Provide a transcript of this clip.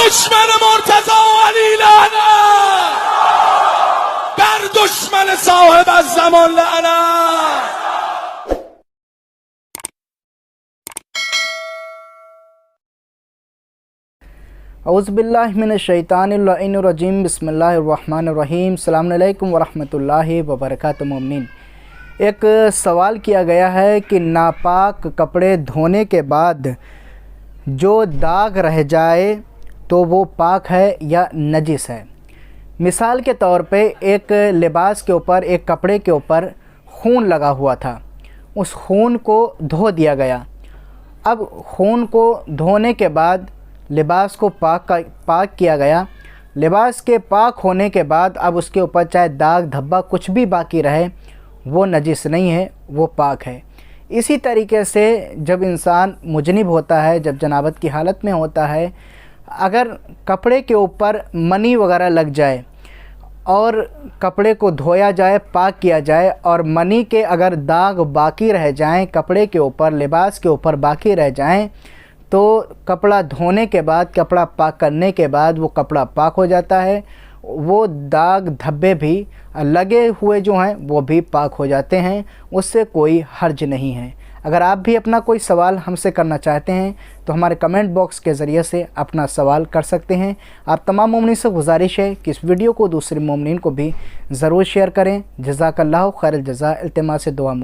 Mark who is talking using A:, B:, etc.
A: دشمن مرتضی و علی لعنت، بر دشمن صاحب الزمان لعنت.
B: اعوذ باللہ من الشیطان اللعین الرجیم. بسم اللہ الرحمن الرحیم. السلام علیکم ورحمۃ اللہ وبرکاتہ. مومنین، ایک سوال کیا گیا ہے کہ ناپاک کپڑے دھونے کے بعد جو داغ رہ جائے تو وہ پاک ہے یا نجس ہے. مثال کے طور پہ ایک لباس کے اوپر، ایک کپڑے کے اوپر خون لگا ہوا تھا، اس خون کو دھو دیا گیا. اب خون کو دھونے کے بعد لباس کو پاک کیا گیا. لباس کے پاک ہونے کے بعد اب اس کے اوپر چاہے داغ دھبا کچھ بھی باقی رہے، وہ نجس نہیں ہے، وہ پاک ہے. اسی طریقے سے جب انسان مجنب ہوتا ہے، جب جنابت کی حالت میں ہوتا ہے، اگر کپڑے کے اوپر منی وغیرہ لگ جائے اور کپڑے کو دھویا جائے، پاک کیا جائے، اور منی کے اگر داغ باقی رہ جائیں، کپڑے کے اوپر، لباس کے اوپر باقی رہ جائیں، تو کپڑا دھونے کے بعد، کپڑا پاک کرنے کے بعد وہ کپڑا پاک ہو جاتا ہے. وہ داغ دھبے بھی لگے ہوئے جو ہیں وہ بھی پاک ہو جاتے ہیں، اس سے کوئی حرج نہیں ہے. اگر آپ بھی اپنا کوئی سوال ہم سے کرنا چاہتے ہیں تو ہمارے کمنٹ باکس کے ذریعے سے اپنا سوال کر سکتے ہیں. آپ تمام مومنین سے گزارش ہے کہ اس ویڈیو کو دوسرے مومنین کو بھی ضرور شیئر کریں. جزاک اللہ خیر الجزا. التماس دعا.